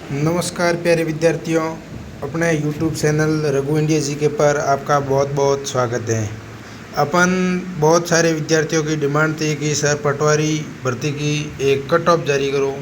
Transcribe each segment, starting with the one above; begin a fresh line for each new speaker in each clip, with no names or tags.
नमस्कार प्यारे विद्यार्थियों, अपने यूट्यूब चैनल रघु इंडिया जी के पर आपका बहुत बहुत स्वागत है। अपन बहुत सारे विद्यार्थियों की डिमांड थी कि सर पटवारी भर्ती की एक कट ऑफ जारी करो।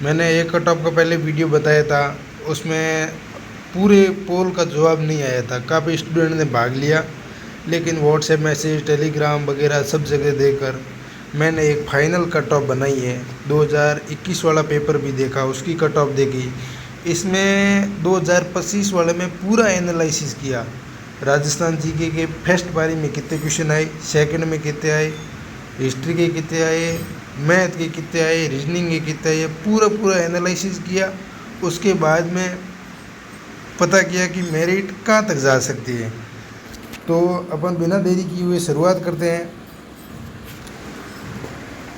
मैंने एक कट ऑफ का पहले वीडियो बताया था, उसमें पूरे पोल का जवाब नहीं आया था। काफ़ी स्टूडेंट ने भाग लिया, लेकिन व्हाट्सएप मैसेज, टेलीग्राम वगैरह सब जगह देकर मैंने एक फ़ाइनल कट ऑफ बनाई है। 2021 वाला पेपर भी देखा, उसकी कट ऑफ देखी। इसमें 2025 वाले में पूरा एनालिसिस किया। राजस्थान जीके के फर्स्ट पारी में कितने क्वेश्चन आए, सेकंड में कितने आए, हिस्ट्री के कितने आए, मैथ के कितने आए, रीजनिंग के कितने आए, पूरा एनालिसिस किया। उसके बाद में पता किया कि मेरिट कहाँ तक जा सकती है। तो अपन बिना देरी किए हुए शुरुआत करते हैं।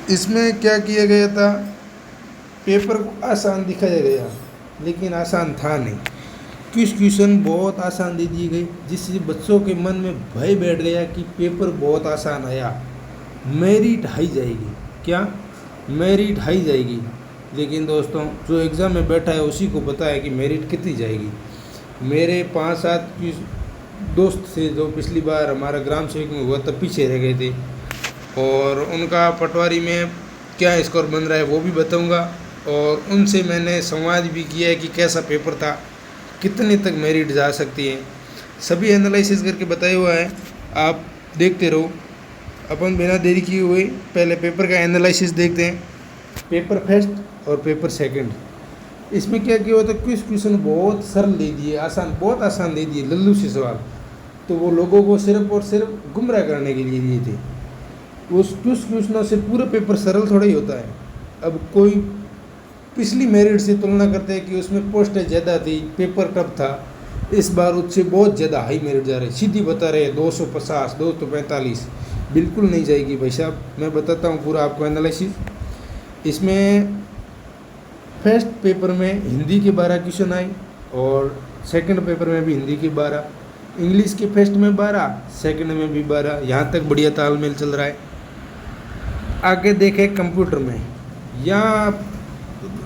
इसमें क्या किया गया था, पेपर को आसान दिखाया गया, लेकिन आसान था नहीं। कुछ क्वेश्चन बहुत आसान दे दिए गए, जिससे बच्चों के मन में भय बैठ गया कि पेपर बहुत आसान आया, मेरिट हाई जाएगी। क्या मेरिट हाई जाएगी? लेकिन दोस्तों, जो एग्ज़ाम में बैठा है उसी को पता है कि मेरिट कितनी जाएगी। मेरे 5-7 दोस्त थे जो पिछली बार हमारा ग्राम सेवक में हुआ तब पीछे रह गए थे, और उनका पटवारी में क्या स्कोर बन रहा है वो भी बताऊंगा। और उनसे मैंने संवाद भी किया है कि कैसा पेपर था, कितने तक मेरिट जा सकती है, सभी एनालिसिस करके बताया हुआ है। आप देखते रहो। अपन बिना देरी किए हुए पहले पेपर का एनालिसिस देखते हैं। पेपर फर्स्ट और पेपर सेकंड, इसमें क्या किया होता है, कुछ क्वेश्चन बहुत सरल दे दिए, बहुत आसान दे दिए, लल्लू से सवाल। तो वो लोगों को सिर्फ और सिर्फ गुमराह करने के लिए दिए थे। उस कुछ क्वेश्चनों से पूरा पेपर सरल थोड़ा ही होता है। अब कोई पिछली मेरिट से तुलना करते हैं कि उसमें पोस्टें ज़्यादा थी, पेपर टफ था, इस बार उससे बहुत ज़्यादा हाई मेरिट जा रही है। सीधी बता रहे हैं 250, 245, बिल्कुल नहीं जाएगी भाई साहब। मैं बताता हूँ पूरा आपको एनालिसिस। इसमें फर्स्ट पेपर में हिंदी के 12 क्वेश्चन आए, और सेकंड पेपर में भी हिंदी के 12, इंग्लिश के फर्स्ट में 12, सेकंड में भी 12। यहाँ तक बढ़िया तालमेल चल रहा है। आगे देखें कंप्यूटर में, यहाँ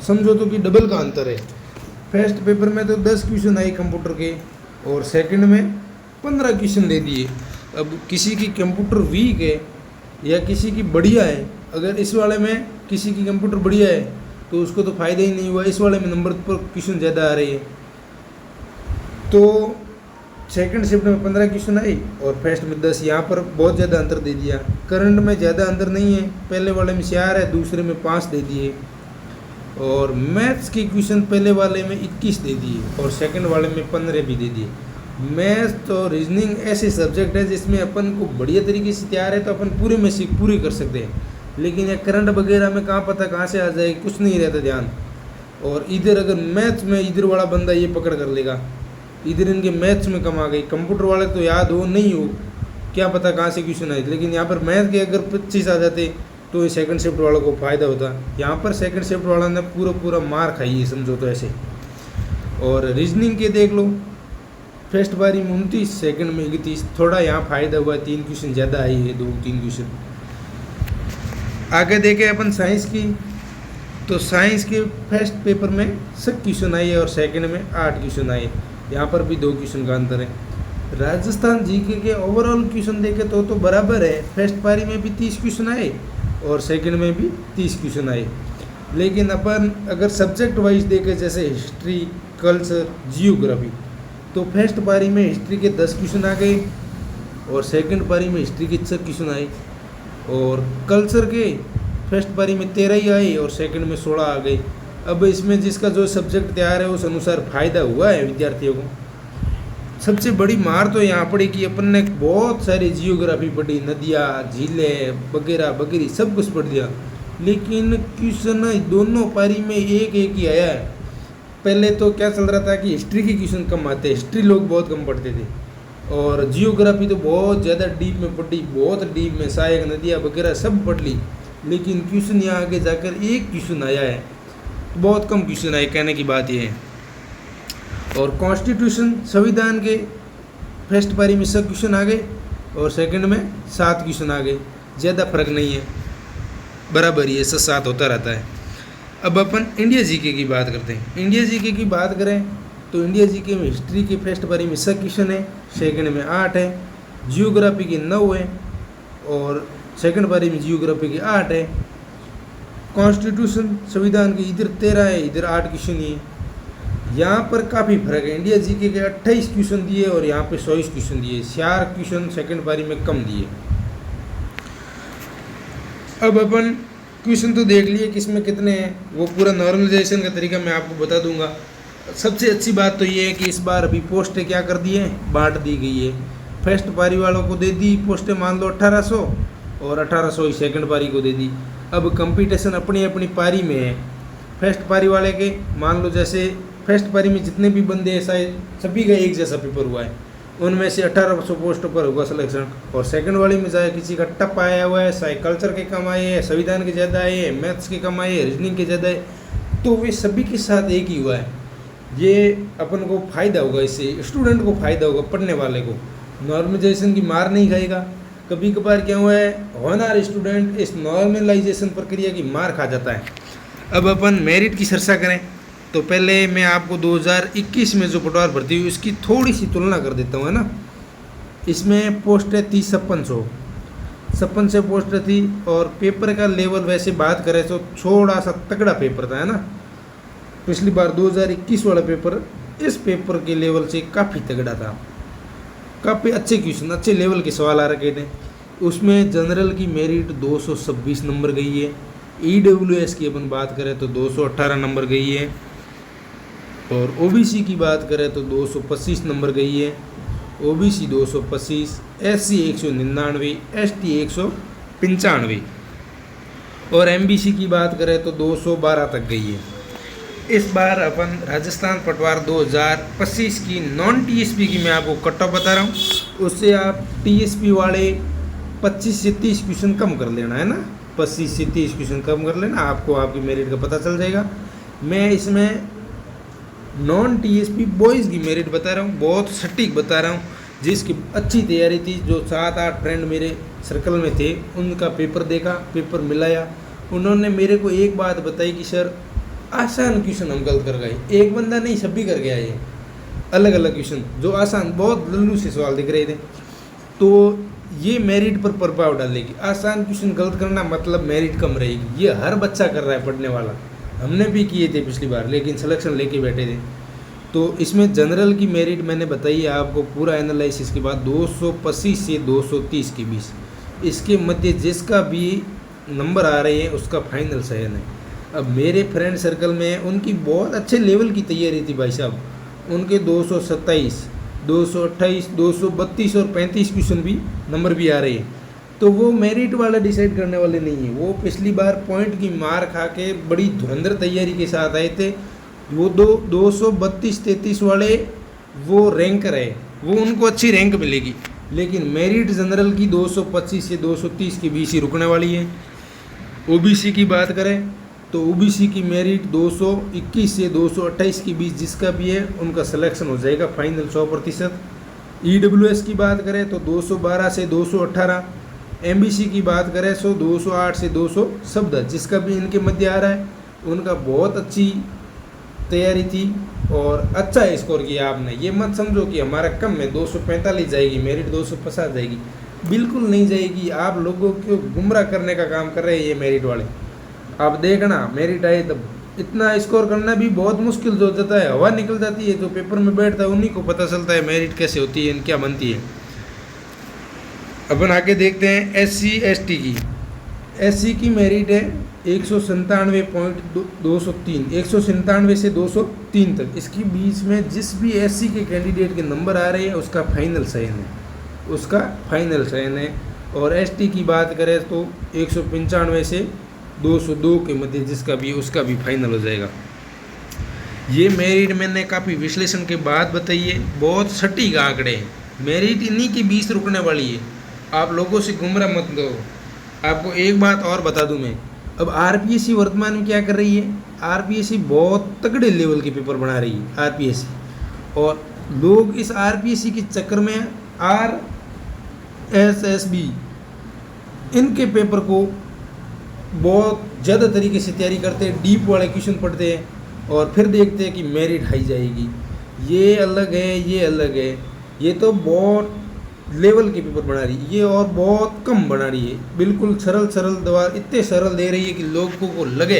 समझो तो कि डबल का अंतर है। फर्स्ट पेपर में तो 10 क्वेश्चन आए कंप्यूटर के, और सेकंड में 15 क्वेश्चन दे दिए। अब किसी की कंप्यूटर वीक है या किसी की बढ़िया है, अगर इस वाले में किसी की कंप्यूटर बढ़िया है तो उसको तो फ़ायदा ही नहीं हुआ। इस वाले में नंबर पर क्वेश्चन ज़्यादा आ रही है। तो सेकंड शिफ्ट में 15 क्वेश्चन आई और फर्स्ट में 10। यहाँ पर बहुत ज़्यादा अंतर दे दिया। करंट में ज़्यादा अंतर नहीं है, पहले वाले में 4 है, दूसरे में 5 दे दिए। और मैथ्स के क्वेश्चन पहले वाले में 21 दे दिए और सेकंड वाले में 15 भी दे दिए। मैथ्स तो रीजनिंग ऐसे सब्जेक्ट है जिसमें अपन को बढ़िया तरीके से तैयार है तो अपन पूरे में से पूरी कर सकते हैं, लेकिन ये करंट वगैरह में कहाँ पता कहाँ से आ जाए, कुछ नहीं रहता ध्यान। और इधर अगर मैथ्स में इधर वाला बंदा ये पकड़ कर लेगा, इधर इनके मैथ्स में कम आ गई। कंप्यूटर वाले तो याद हो नहीं हो, क्या पता कहाँ से क्वेश्चन आए, लेकिन यहाँ पर मैथ के अगर 25 आ जाते तो ये सेकंड शिफ्ट वालों को फ़ायदा होता। यहाँ पर सेकंड शिफ्ट वाला ने पूरा मार खाई है, समझो तो ऐसे। और रीजनिंग के देख लो, फर्स्ट बारी में 29, सेकंड में 31, थोड़ा यहाँ फ़ायदा हुआ, 3 क्वेश्चन ज़्यादा आई है, 2-3 क्वेश्चन। आगे देखें अपन साइंस की, तो साइंस के फर्स्ट पेपर में 7 क्वेश्चन आए और सेकंड में 8 क्वेश्चन आए। यहाँ पर भी 2 क्वेश्चन का अंतर है। राजस्थान जीके के ओवरऑल क्वेश्चन देखें तो बराबर है। फर्स्ट पारी में भी 30 क्वेश्चन आए और सेकंड में भी 30 क्वेश्चन आए। लेकिन अपन अगर सब्जेक्ट वाइज देखें, जैसे हिस्ट्री, कल्चर, जियोग्राफी, तो फर्स्ट पारी में हिस्ट्री के 10 क्वेश्चन आ गए और सेकंड पारी में हिस्ट्री के 6 क्वेश्चन आए। और कल्चर के फर्स्ट पारी में 13 ही आए और सेकंड में 16 आ गए। अब इसमें जिसका जो सब्जेक्ट तैयार है उस अनुसार फ़ायदा हुआ है विद्यार्थियों को। सबसे बड़ी मार तो यहाँ पड़ी कि अपन ने बहुत सारी जियोग्राफी पढ़ी, नदियाँ, झीलें वगैरह सब कुछ पढ़ दिया, लेकिन क्वेश्चन दोनों पारी में एक ही आया है। पहले तो क्या चल रहा था कि हिस्ट्री के क्वेश्चन कम आते, हिस्ट्री लोग बहुत कम पढ़ते थे, और जियोग्राफी तो बहुत ज़्यादा डीप में पढ़ी, बहुत डीप में सहायक नदियाँ वगैरह सब पढ़ ली, लेकिन क्वेश्चन यहाँ आगे जाकर एक क्वेश्चन आया है। बहुत कम क्वेश्चन आए, कहने की बात यह है। और कॉन्स्टिट्यूशन, संविधान के फर्स्ट पारी में 7 क्वेश्चन आ गए और सेकंड में 7 क्वेश्चन आ गए। ज़्यादा फर्क नहीं है, बराबर ही है, 7-7 होता रहता है। अब अपन इंडिया जीके की बात करते हैं। इंडिया जीके की बात करें तो इंडिया जीके में हिस्ट्री के फर्स्ट पारी में 6 क्वेश्चन है, सेकंड में 8 है, जियोग्राफी के 9 है और सेकंड पारी में जियोग्राफी के 8 है। कॉन्स्टिट्यूशन संविधान के इधर 13 है, इधर 8 क्वेश्चन ही है। यहाँ पर काफ़ी फर्क है, इंडिया जीके के 28 क्वेश्चन दिए और यहाँ पे 24 क्वेश्चन दिए, 4 क्वेश्चन सेकंड पारी में कम दिए। अब अपन क्वेश्चन तो देख लिए किसमें कितने हैं, वो पूरा नॉर्मलाइजेशन का तरीका मैं आपको बता दूंगा। सबसे अच्छी बात तो ये है कि इस बार अभी पोस्टें क्या कर दी हैं, बांट दी गई है। फर्स्ट पारी वालों को दे दी पोस्टें, मान लो 1800 और 1800 ही सेकंड पारी को दे दी। अब कंपटीशन अपनी अपनी पारी में है। फर्स्ट पारी वाले के मान लो जैसे फर्स्ट पारी में जितने भी बंदे हैं शायद सभी का एक जैसा पेपर हुआ है, उनमें से 1800 पोस्ट पर होगा सिलेक्शन। और सेकंड वाली में चाहे किसी का टप आया हुआ है, चाहे कल्चर के कम आए हैं, संविधान के ज़्यादा आए हैं, मैथ्स के कम आए हैं, रीजनिंग के ज़्यादा है, तो वे सभी के साथ एक ही हुआ है। ये अपन को फ़ायदा होगा, इससे स्टूडेंट को फ़ायदा होगा, पढ़ने वाले को नॉर्मलाइजेशन की मार नहीं खाएगा। कभी कभार क्या हुआ है, होनहार स्टूडेंट इस नॉर्मलाइजेशन प्रक्रिया की मार खा जाता है। अब अपन मेरिट की चर्चा करें तो पहले मैं आपको 2021 में जो पटवार भर्ती हुई उसकी थोड़ी सी तुलना कर देता हूँ, है ना। इसमें पोस्टें थी 56 पोस्टें थी और पेपर का लेवल वैसे बात करें तो थोड़ा सा तगड़ा पेपर था, है ना। पिछली बार 2021 वाला पेपर इस पेपर के लेवल से काफ़ी तगड़ा था, काफ़ी अच्छे क्वेश्चन, अच्छे लेवल के सवाल आ रखे थे। उसमें जनरल की मेरिट 226 नंबर गई है, EWS की अपन बात करें तो 218 नंबर गई है और OBC की बात करें तो 225 नंबर गई है, OBC 225, SC 199, ST 195 और MBC की बात करें तो 212 तक गई है। इस बार अपन राजस्थान पटवार 2025 की नॉन TSP की मैं आपको कट ऑफ बता रहा हूँ, उससे आप TSP वाले 25 से 30 क्वेश्चन कम कर लेना, है ना। 25 से 30 क्वेश्चन कम कर लेना, आपको आपकी मेरिट का पता चल जाएगा। मैं इसमें नॉन TSP बॉयज़ की मेरिट बता रहा हूँ, बहुत सटीक बता रहा हूँ, जिसकी अच्छी तैयारी थी। जो 7-8 फ्रेंड मेरे सर्कल में थे उनका पेपर देखा, पेपर मिलाया, उन्होंने मेरे को एक बात बताई कि सर आसान क्वेश्चन हम गलत कर गए। एक बंदा नहीं, सभी कर गया ये अलग अलग क्वेश्चन जो आसान, बहुत लल्लू से सवाल दिख रहे थे। तो ये मेरिट पर प्रभाव डालेगी। आसान क्वेश्चन गलत करना मतलब मेरिट कम रहेगी। ये हर बच्चा कर रहा है पढ़ने वाला, हमने भी किए थे पिछली बार, लेकिन सिलेक्शन लेके बैठे थे। तो इसमें जनरल की मेरिट मैंने बताई है आपको, पूरा एनालिसिस के बाद 225 से 230 के बीच, इसके मध्य जिसका भी नंबर आ रहे हैं उसका फाइनल चयन है। अब मेरे फ्रेंड सर्कल में उनकी बहुत अच्छे लेवल की तैयारी थी भाई साहब, उनके 227, 228, 232 और 35 क्वेश्चन भी नंबर भी आ रहे हैं। तो वो मेरिट वाला डिसाइड करने वाले नहीं है। वो पिछली बार पॉइंट की मार खा के बड़ी धुरंधर तैयारी के साथ आए थे। वो 232-33 वाले वो रैंकर है, वो उनको अच्छी रैंक मिलेगी। लेकिन मेरिट जनरल की 225 से 230 के बीच ही रुकने वाली है। OBC की बात करें तो OBC की मेरिट 221 से 228 के बीच जिसका भी है उनका सिलेक्शन हो जाएगा फाइनल 100%। EWS की बात करें तो 212 से 218, MBC की बात करें तो 208 से 214, जिसका भी इनके मध्य आ रहा है उनका बहुत अच्छी तैयारी थी और अच्छा स्कोर किया आपने। ये मत समझो कि हमारा कम है 245 जाएगी मेरिट, 250 जाएगी, बिल्कुल नहीं जाएगी। आप लोगों को गुमराह करने का काम कर रहे हैं ये मेरिट वाले। आप देखना मेरिट आए तब इतना स्कोर करना भी बहुत मुश्किल हो जाता है, हवा निकल जाती है। जो पेपर में बैठता है उन्हीं को पता चलता है मेरिट कैसे होती है, क्या बनती है। अपन आगे देखते हैं SC ST की। SC की मेरिट है 197.203, 197 से 203 तक, इसके बीच में जिस भी SC के कैंडिडेट के नंबर आ रहे हैं उसका फाइनल चयन है, उसका फाइनल चयन है। और ST की बात करें तो 195 से 202 के मध्य जिसका भी उसका भी फाइनल हो जाएगा। ये मेरिट मैंने काफ़ी विश्लेषण के बाद बताई है, बहुत सटीक आंकड़े हैं। मेरिट इन्हीं के बीच रुकने वाली है, आप लोगों से गुमराह मत दो। आपको एक बात और बता दूं मैं, अब RPSC वर्तमान में क्या कर रही है, RPSC बहुत तगड़े लेवल के पेपर बना रही है RPSC, और लोग इस RPSC के चक्कर में RSSB इनके पेपर को बहुत ज़्यादा तरीके से तैयारी करते हैं, डीप वाले क्वेश्चन पढ़ते हैं और फिर देखते हैं कि मेरिट हाई जाएगी। ये अलग है, ये अलग है। ये तो बहुत लेवल के पेपर बना रही है, ये और बहुत कम बना रही है। बिल्कुल सरल सरल दवा इतने सरल दे रही है कि लोगों को लगे,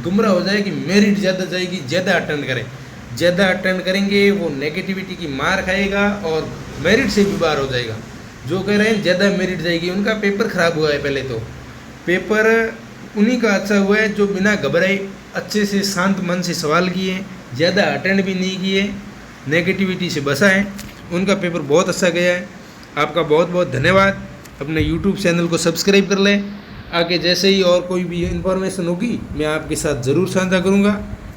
गुमराह हो जाए कि मेरिट ज़्यादा जाएगी, ज़्यादा अटेंड करें। ज़्यादा अटेंड करेंगे वो नेगेटिविटी की मार खाएगा और मेरिट से भी बाहर हो जाएगा। जो कह रहे हैं ज़्यादा मेरिट जाएगी, उनका पेपर ख़राब हुआ है। पहले तो पेपर उन्हीं का अच्छा हुआ है जो बिना घबराए अच्छे से शांत मन से सवाल किए, ज़्यादा अटेंड भी नहीं किए, नेगेटिविटी से बचा है, उनका पेपर बहुत अच्छा गया है। आपका बहुत बहुत धन्यवाद। अपने यूट्यूब चैनल को सब्सक्राइब कर लें। आगे जैसे ही और कोई भी इन्फॉर्मेशन होगी मैं आपके साथ ज़रूर साझा करूँगा।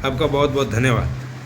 आपका बहुत बहुत धन्यवाद।